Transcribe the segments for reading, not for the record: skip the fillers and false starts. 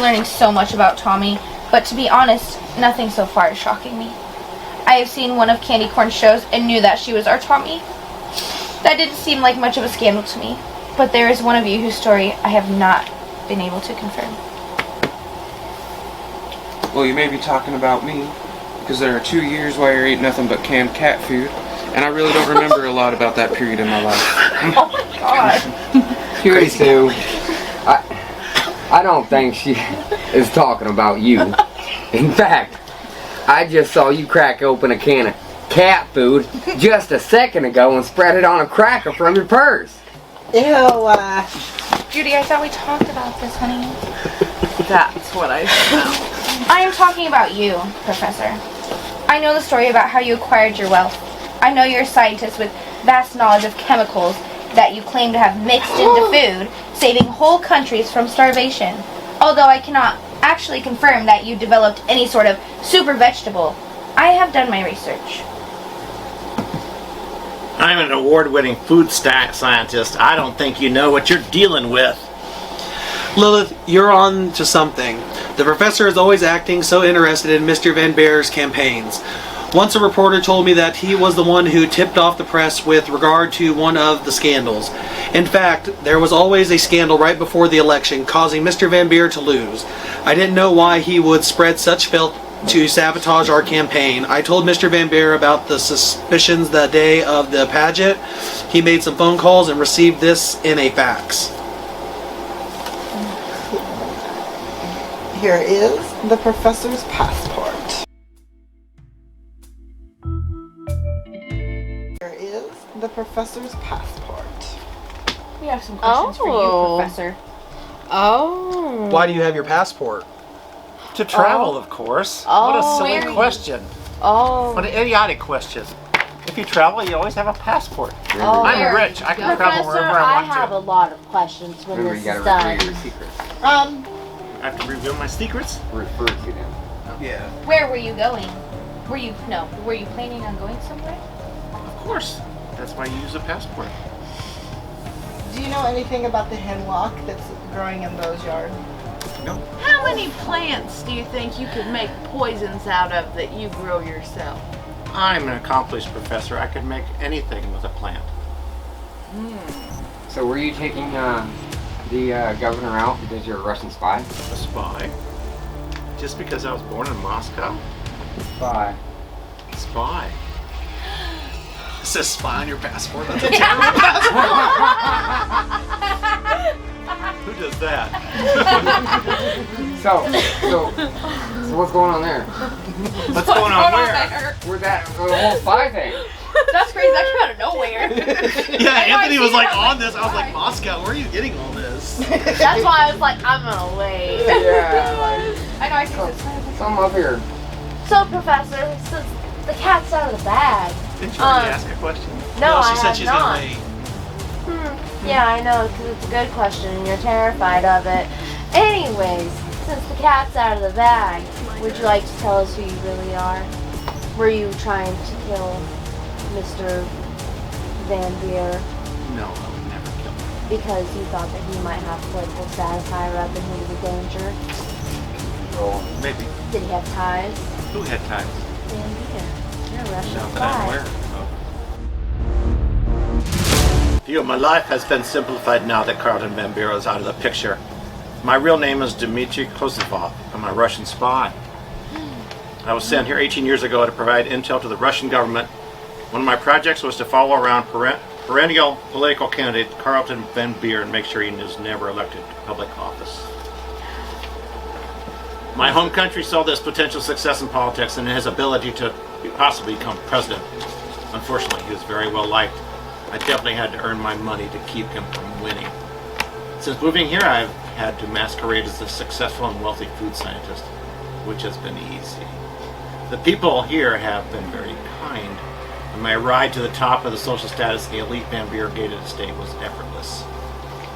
learning so much about Tommy, but to be honest, nothing so far is shocking me. I have seen one of Candy Corn's shows and knew that she was our Tommy. That didn't seem like much of a scandal to me, but there is one of you whose story I have not been able to confirm. Well, you may be talking about me, because there are 2 years where I ate nothing but canned cat food, and I really don't remember a lot about that period in my life. Oh my god. Me too. I don't think she is talking about you. In fact, I just saw you crack open a can of cat food just a second ago and spread it on a cracker from your purse. Ew, Judy, I thought we talked about this, honey. that's what I smell. I am talking about you, Professor. I know the story about how you acquired your wealth. I know you're a scientist with vast knowledge of chemicals that you claim to have mixed into food, saving whole countries from starvation. Although I cannot actually confirm that you developed any sort of super vegetable, I have done my research. I'm an award-winning food scientist. I don't think you know what you're dealing with. Lilith, you're on to something. The professor is always acting so interested in Mr. Van Beer's campaigns. Once a reporter told me that he was the one who tipped off the press with regard to one of the scandals. In fact, there was always a scandal right before the election, causing Mr. Van Beer to lose. I didn't know why he would spread such filth to sabotage our campaign. I told Mr. Van Beer about the suspicions the day of the pageant. He made some phone calls and received this in a fax. Here is the professor's passport. Here is the professor's passport. We have some questions for you, Professor. Oh. Why do you have your passport? To travel, of course. What a silly question. Oh. What an idiotic question. If you travel, you always have a passport. Oh. I'm rich. I can travel Professor, wherever I want have to. a lot of questions when Remember, this you is gotta done. reveal your secrets. I have to reveal my secrets? Refer to them. Yeah. Where were you going? Were you planning on going somewhere? Of course. That's why you use a passport. Do you know anything about the hemlock that's growing in Beau's yard? No. How many plants do you think you could make poisons out of that you grow yourself? I'm an accomplished professor. I could make anything with a plant. So were you taking the governor out because you're a Russian spy? A spy? Just because I was born in Moscow? Spy. Spy. It says spy on your passport. That's a terrible passport. Who does that? So what's going on there? What's going on where? Where's that the whole spy thing? That's crazy. That came out of nowhere. Yeah, Anthony was like on this. I was like, Moscow, where are you getting all this? That's why I was like, I'm gonna wait. Yeah, I know. I see this. like something up here. So, Professor, since the cat's out of the bag. Didn't you already ask a question? No, she I said have she's not. gonna wait. Yeah, I know, because it's a good question and you're terrified of it. Anyways, since the cat's out of the bag, would you like to tell us who you really are? Were you trying to kill Mr. Van Beer No, I would never kill him. because you thought that he might have political satire up and he was a danger? Maybe. Did he have ties? Who had ties? Van Beer. You're a Russian Not that I'm spy. aware of. View, my life has been simplified now that Carlton Van Beer is out of the picture. My real name is Dmitry Kozlov. I'm a Russian spy. I was sent here 18 years ago to provide intel to the Russian government. One of my projects was to follow around perennial political candidate Carlton Van Beer and make sure he is never elected to public office. My home country saw this potential success in politics and his ability to possibly become president. Unfortunately, he was very well liked. I definitely had to earn my money to keep him from winning. Since moving here, I've had to masquerade as a successful and wealthy food scientist, which has been easy. The people here have been very kind, and my ride to the top of the social status in the elite Van Beer gated estate was effortless.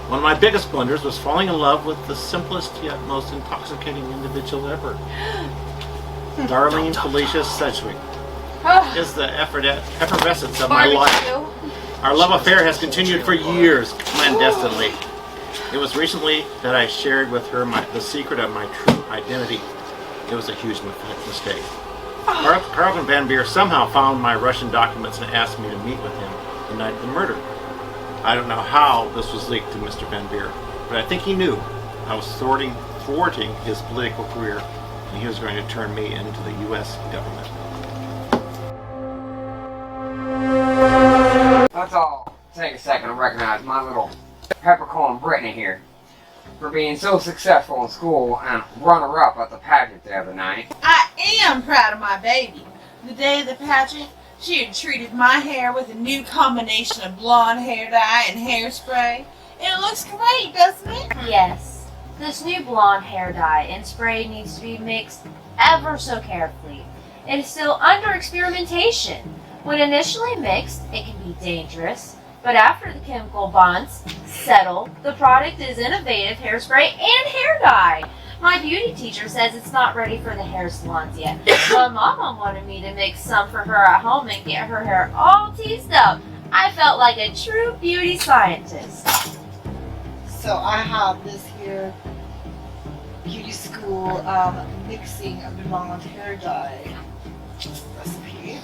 One of my biggest blunders was falling in love with the simplest yet most intoxicating individual ever. Darlene Felicia Sedgwick is the effervescence of my life. Our love affair has continued for years, clandestinely. It was recently that I shared with her the secret of my true identity. It was a huge mistake. Carlton Van Beer somehow found my Russian documents and asked me to meet with him the night of the murder. I don't know how this was leaked to Mr. Van Beer, but I think he knew I was thwarting his political career, and he was going to turn me into the U.S. government. Let's all take a second to recognize my little peppercorn Brittany here for being so successful in school and runner-up at the pageant the other night. I am proud of my baby. The day of the pageant, she had treated my hair with a new combination of blonde hair dye and hairspray. It looks great, doesn't it? Yes. This new blonde hair dye and spray needs to be mixed ever so carefully. It is still under experimentation. When initially mixed, it can be dangerous, but after the chemical bonds settle, the product is innovative hairspray and hair dye. My beauty teacher says it's not ready for the hair salons yet. My mama wanted me to mix some for her at home and get her hair all teased up. I felt like a true beauty scientist. So I have this here beauty school mixing of blonde hair dye recipe.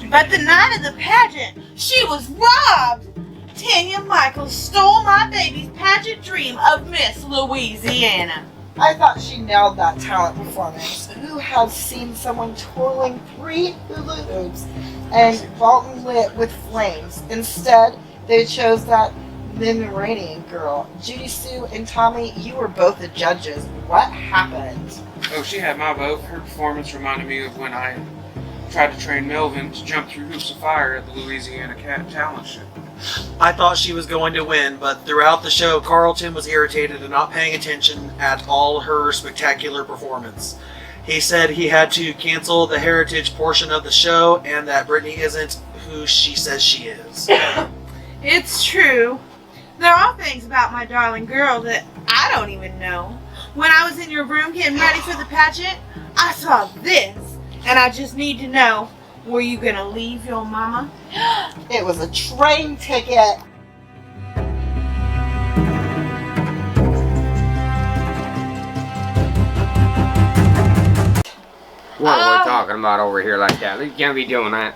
But the night of the pageant, she was robbed. Tanya Michaels stole my baby's pageant dream of Miss Louisiana. I thought she nailed that talent performance. Who has seen someone twirling 3 hula hoops and vaulting lit with flames? Instead, they chose that Pomeranian girl. Judy Sue and Tommy, you were both the judges. What happened? Oh, she had my vote. Her performance reminded me of when I tried to train Melvin to jump through hoops of fire at the Louisiana Cat Talent Show. I thought she was going to win, but throughout the show, Carlton was irritated and not paying attention at all her spectacular performance. He said he had to cancel the heritage portion of the show and that Brittany isn't who she says she is. It's true. There are things about my darling girl that I don't even know. When I was in your room getting ready for the pageant, I saw this, and I just need to know, were you gonna leave your mama? It was a train ticket. What are we talking about over here like that? You can't be doing that.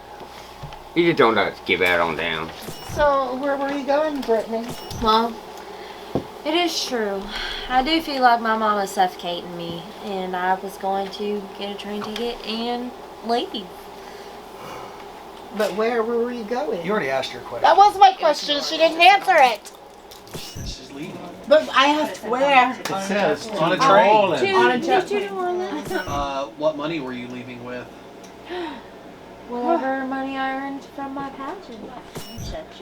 You just don't let us give that on down. So, where were you going, Brittany? Well, it is true. I do feel like my mama's suffocating me, and I was going to get a train ticket and leave. But where were you going? You already asked your question. That was my question. She didn't answer it. She's leaving. But I asked where. It says On a train. To New Orleans. What money were you leaving with? Whatever money I earned from my pageant.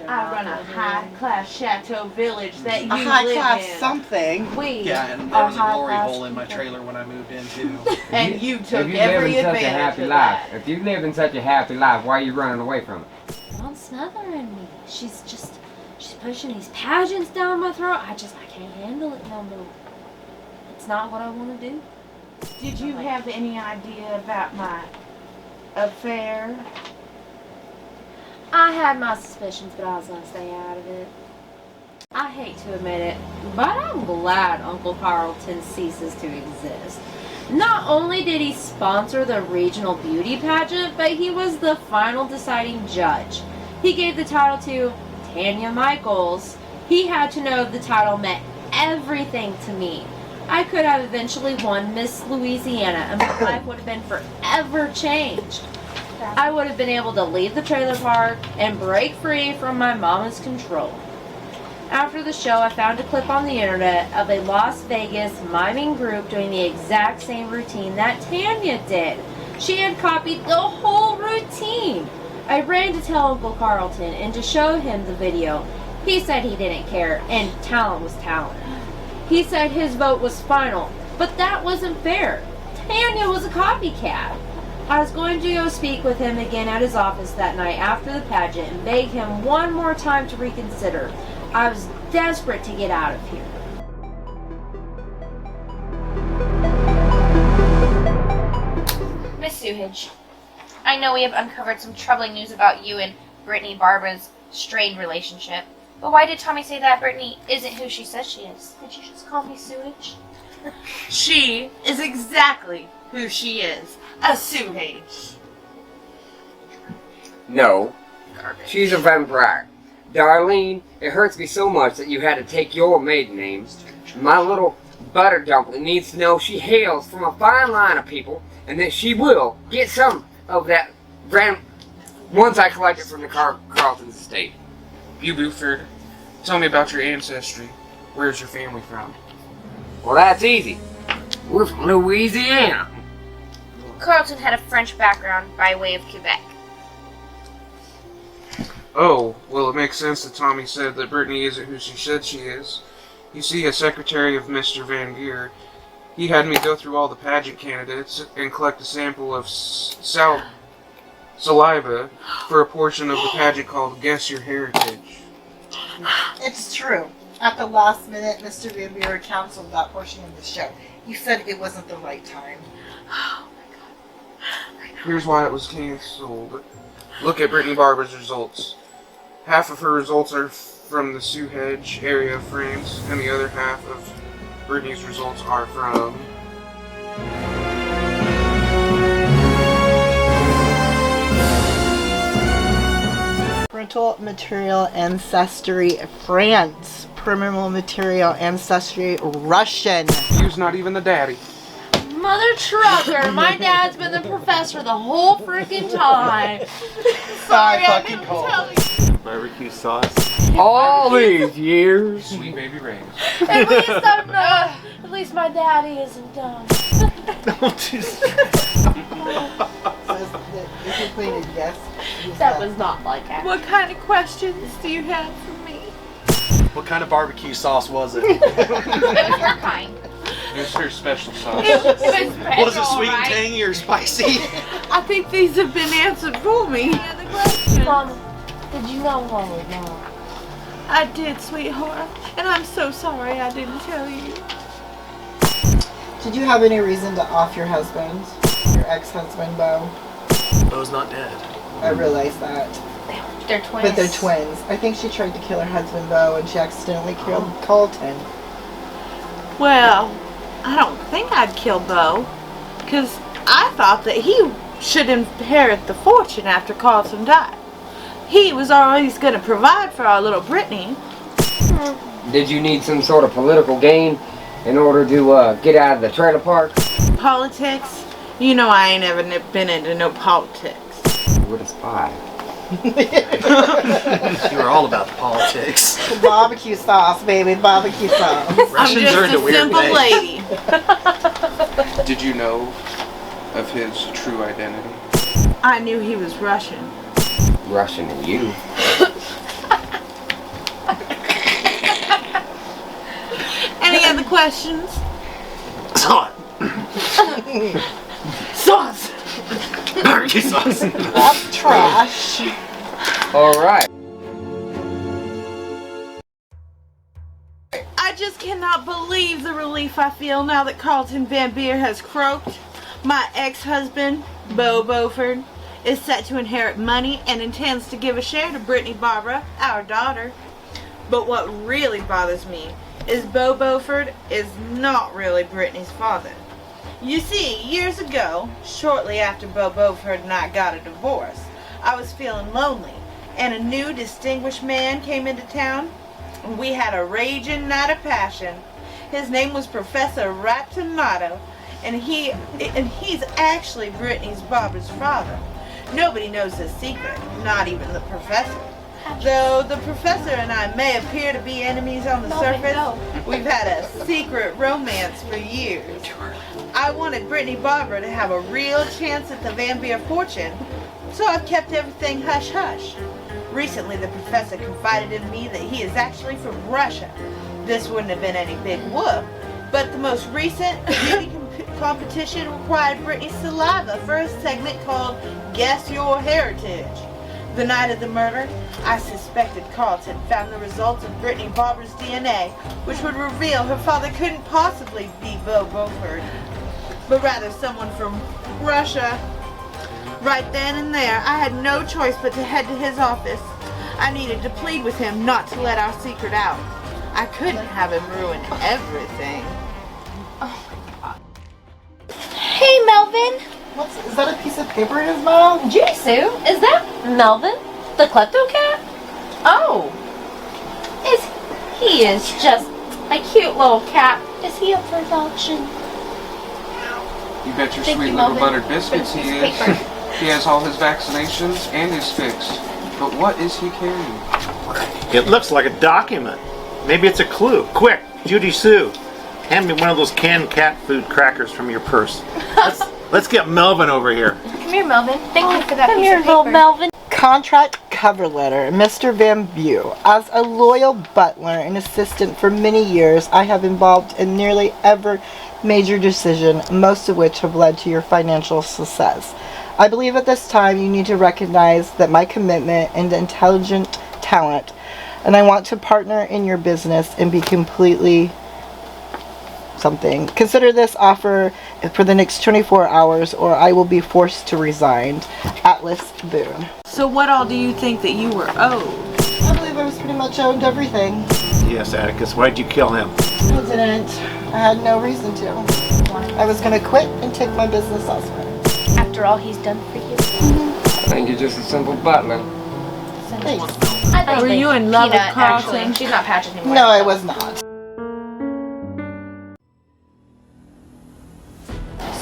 I run a high-class chateau village that you A high live class in. something. We Yeah, and are there was a glory high-class hole in my people. trailer when I moved in too. And you took If you live every in such a advantage happy of life, that. if you live in such a happy life, why are you running away from it? Mom's smothering me. She's pushing these pageants down my throat. I can't handle it no more. It's not what I want to do. Did you have any idea about my affair? I had my suspicions, but I was going to stay out of it. I hate to admit it, but I'm glad Uncle Carlton ceases to exist. Not only did he sponsor the regional beauty pageant, but he was the final deciding judge. He gave the title to Tanya Michaels. He had to know the title meant everything to me. I could have eventually won Miss Louisiana, and my life would have been forever changed. I would have been able to leave the trailer park and break free from my mama's control. After the show, I found a clip on the internet of a Las Vegas miming group doing the exact same routine that Tanya did. She had copied the whole routine. I ran to tell Uncle Carlton and to show him the video. He said he didn't care, and talent was talent. He said his vote was final, but that wasn't fair. Tanya was a copycat. I was going to go speak with him again at his office that night after the pageant and beg him one more time to reconsider. I was desperate to get out of here. Miss Suhage, I know we have uncovered some troubling news about you and Brittany Barbara's strained relationship. But why did Tommy say that Brittany isn't who she says she is? Did you just call me sewage? She is exactly who she is. A sewage. No, she's a vampire. Darlene, it hurts me so much that you had to take your maiden name. My little butter dumpling needs to know she hails from a fine line of people and that she will get some of that once I collect it from the Carlton's estate. You Buford, tell me about your ancestry. Where's your family from? Well, that's easy. We're from Louisiana. Carlton had a French background by way of Quebec. Oh, well, it makes sense that Tommy said that Brittany isn't who she said she is. You see, as secretary of Mr. Van Geer, he had me go through all the pageant candidates and collect a sample of saliva for a portion of the pageant called Guess Your Heritage. It's true. At the last minute, Mr. Van Buren canceled that portion of the show. He said it wasn't the right time. Here's why it was canceled. Look at Brittany Barbara's results. Half of her results are from the Sioux Hedge area of France, and the other half of Brittany's results are from... Parental material ancestry France. Parental material ancestry Russian. You's not even the daddy. Mother trucker, my dad's been the professor the whole freaking time. Sorry, I didn't tell you. Barbecue sauce. All these years. Sweet baby Ray. At least I'm not. At least my daddy isn't dumb. That was not like that. What kind of questions do you have for me? What kind of barbecue sauce was it? It was her kind. It was her special sauce. Was it sweet and tangy or spicy? I think these have been answered for me. Mama, did you know what was wrong? I did, sweetheart, and I'm so sorry I didn't tell you. Did you have any reason to off your husband? Your ex-husband, Bo? Bo's not dead. I realize that. They're twins. But they're twins. I think she tried to kill her husband, Bo, and she accidentally killed Colton. Well, I don't think I'd kill Bo, because I thought that he should inherit the fortune after Carlton died. He was always going to provide for our little Brittany. Did you need some sort of political gain in order to get out of the trailer park? Politics? You know I ain't ever been into no politics. What a spy. You were all about the politics. Barbecue sauce, baby. Barbecue sauce. I'm Russians just are into a weird simple things. lady. Did you know of his true identity? I knew he was Russian. Russian and you. Any other questions? Sauce. Sauce! Barbecue sauce. That's trash. All right. I just cannot believe the relief I feel now that Carlton Van Beer has croaked. My ex-husband, Bo Beaufort, is set to inherit money and intends to give a share to Brittany Barbara, our daughter. But what really bothers me is Bo Beaufort is not really Brittany's father. You see, years ago, shortly after Bo Beaufort and I got a divorce, I was feeling lonely, and a new distinguished man came into town, and we had a raging night of passion. His name was Professor Rattonato, and he's actually Brittany's Barbara's father. Nobody knows his secret, not even the professor. Though the professor and I may appear to be enemies on the surface, we've had a secret romance for years. I wanted Brittany Barbara to have a real chance at the Van Beer fortune, so I've kept everything hush-hush. Recently, the professor confided in me that he is actually from Russia. This wouldn't have been any big whoop, but the most recent beauty competition required Brittany's saliva for a segment called Guess Your Heritage. The night of the murder, I suspected Carlton found the results of Brittany Barbara's DNA, which would reveal her father couldn't possibly be Bo Beaufort, but rather someone from Russia. Right then and there, I had no choice but to head to his office. I needed to plead with him not to let our secret out. I couldn't have him ruin everything. Hey, Melvin. Is that a piece of paper in his mouth? Jisoo, is that Melvin, the klepto cat? Oh, he is just a cute little cat. Is he up for adoption? You bet your Thank sweet you, little Melvin, buttered biscuits for he this is. paper. He has all his vaccinations and his fix. But what is he carrying? It looks like a document. Maybe it's a clue. Quick, Judy Sue, hand me one of those canned cat food crackers from your purse. Let's get Melvin over here. Come here, Melvin. Thank you for that Come piece here, of little paper. Melvin. Contract cover letter. Mr. Van Bew. As a loyal butler and assistant for many years, I have involved in nearly every major decision, most of which have led to your financial success. I believe at this time you need to recognize that my commitment and intelligent talent, and I want to partner in your business and be completely something. Consider this offer for the next 24 hours or I will be forced to resign. Atlas Boone. So what all do you think that you were owed? I believe I was pretty much owed everything. Yes, Atticus, why'd you kill him? I didn't. I had no reason to. I was going to quit and take my business elsewhere. After all he's done for you. I think you're just a simple butler. Thanks. I think Were you in love Peanut, with Carlton? actually. She's not Patch anymore. No, I was not.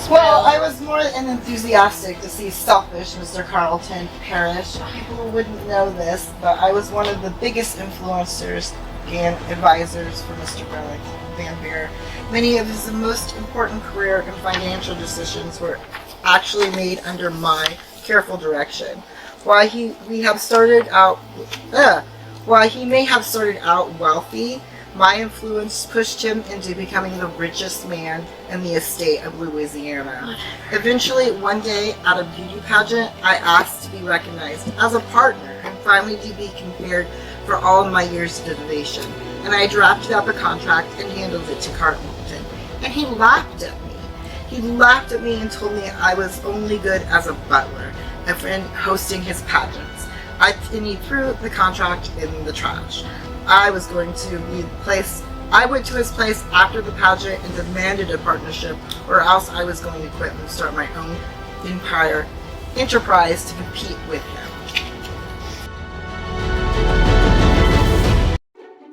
Well, I was more than enthusiastic to see selfish Mr. Carlton perish. People wouldn't know this, but I was one of the biggest influencers and advisors for Mr. Van Beer. Many of his most important career and financial decisions were actually made under my careful direction. While he may have started out wealthy, my influence pushed him into becoming the richest man in the estate of Louisiana. Eventually, one day at a beauty pageant, I asked to be recognized as a partner and finally to be compared for all of my years of innovation. And I drafted up a contract and handed it to Carlton. And he laughed at me. He laughed at me and told me I was only good as a butler and for hosting his pageants. And he threw the contract in the trash. I went to his place after the pageant and demanded a partnership, or else I was going to quit and start my own enterprise to compete with him.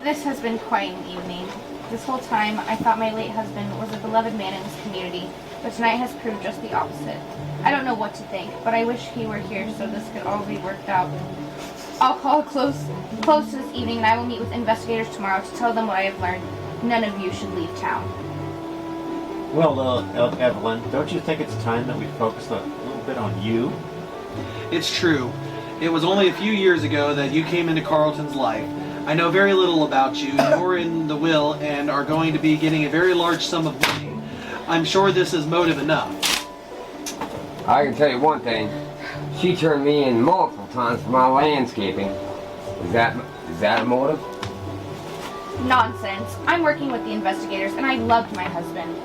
This has been quite an evening. This whole time, I thought my late husband was a beloved man in this community, but tonight has proved just the opposite. I don't know what to think, but I wish he were here so this could all be worked out. I'll call close to this evening, and I will meet with investigators tomorrow to tell them what I have learned. None of you should leave town. Well, Evelyn, don't you think it's time that we focus a little bit on you? It's true. It was only a few years ago that you came into Carlton's life. I know very little about you. You're in the will and are going to be getting a very large sum of money. I'm sure this is motive enough. I can tell you one thing. She turned me in multiple times for my landscaping. Is that a motive? Nonsense. I'm working with the investigators, and I loved my husband.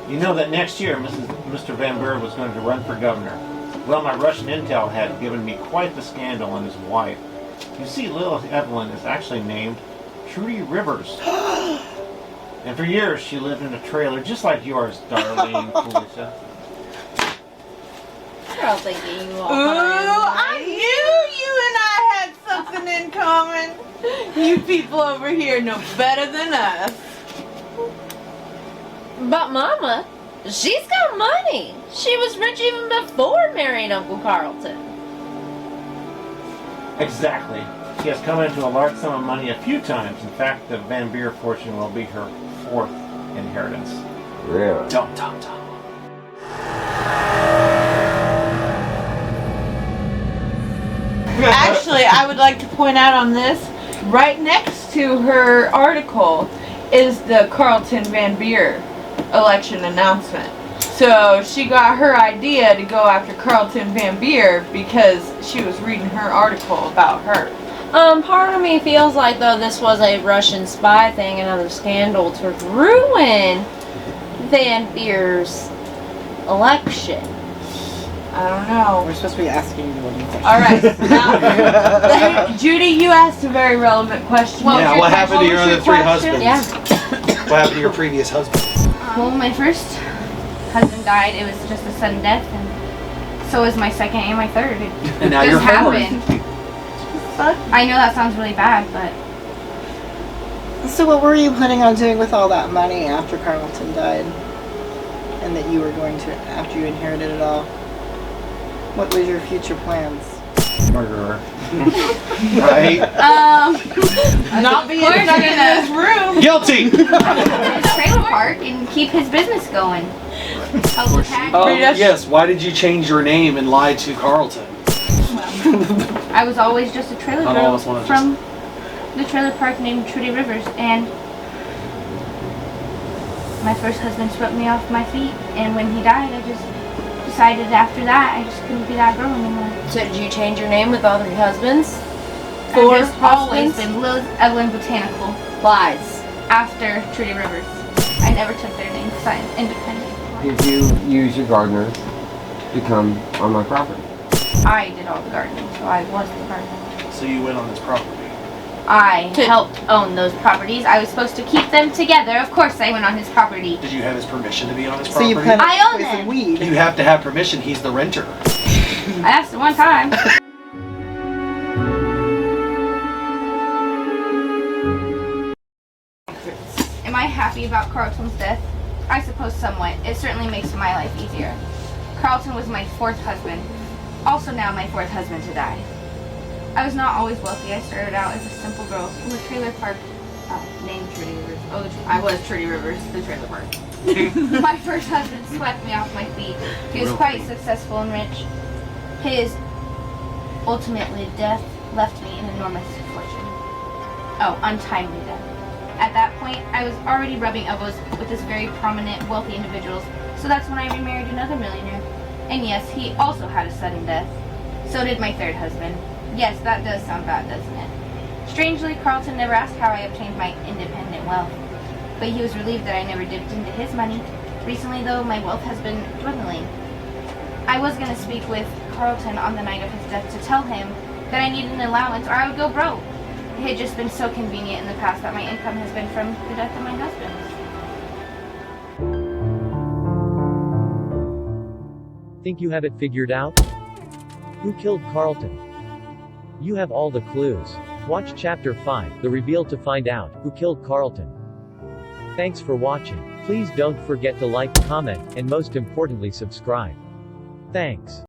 You know that next year Mr. Van Beer was going to run for governor. Well, my Russian intel had given me quite the scandal on his wife. You see, little Evelyn is actually named Trudy Rivers. And for years she lived in a trailer just like yours, darling Felicia. I don't think you Ooh, are. I knew you and I had something in common. You people over here know better than us. But Mama, she's got money. She was rich even before marrying Uncle Carlton. Exactly. She has come into a large sum of money a few times. In fact, the Van Beer fortune will be her fourth inheritance. Really? Dum dum dum. Actually, I would like to point out on this, right next to her article is the Carlton Van Beer election announcement. So she got her idea to go after Carlton Van Beer because she was reading her article about her. Part of me feels like though this was a Russian spy thing, another scandal to ruin Van Beer's election. I don't know. We're supposed to be asking you one question. All right. Now, Judy, you asked a very relevant question. Yeah, what happened to your other three husbands? Yeah. What happened to your previous husband? Well, my first husband died. It was just a sudden death, and so was my second and my third. It And now just you're happened. I know that sounds really bad, but So what were you planning on doing with all that money after Carlton died? And that you were going to, after you inherited it all? What was your future plans? Murderer. Right? Not being course, stuck in gonna- this room. Guilty! his trailer park and keep his business going. Help with tax. Yes, why did you change your name and lie to Carlton? I was always just a trailer Not all girl of us wanna from the trailer park named Trudy Rivers, and my first husband swept me off my feet, and when he died, I just decided after that I just couldn't be that girl anymore. So did you change your name with all three husbands? I've just always husbands? been Lilith Evelyn Botanical Lies. after Trudy Rivers. I never took their name because I'm independent. Did you use your gardeners to come on my property? I did all the gardening, so I was the gardener. So you went on his property. I helped own those properties. I was supposed to keep them together. Of course, I went on his property. Did you have his permission to be on his So property? you planted I own poison them. weed. You have to have permission, he's the renter. I asked it one time. Am I happy about Carlton's death? I suppose somewhat. It certainly makes my life easier. Carlton was my fourth husband. Also now my fourth husband to die. I was not always wealthy. I started out as a simple girl from a trailer park named Trudy Rivers. Oh, I was Trudy Rivers, the trailer park. My first husband swept me off my feet. He was quite successful and rich. His ultimately death left me an enormous fortune. Oh, untimely death. At that point, I was already rubbing elbows with this very prominent, wealthy individuals, so that's when I remarried another millionaire. And yes, he also had a sudden death. So did my third husband. Yes, that does sound bad, doesn't it? Strangely, Carlton never asked how I obtained my independent wealth. But he was relieved that I never dipped into his money. Recently, though, my wealth has been dwindling. I was going to speak with Carlton on the night of his death to tell him that I needed an allowance or I would go broke. It had just been so convenient in the past that my income has been from the death of my husband. Think you have it figured out? Who killed Carlton? You have all the clues. Watch Chapter 5, The Reveal to find out who killed Carlton. Thanks for watching. Please don't forget to like, comment, and most importantly subscribe. Thanks.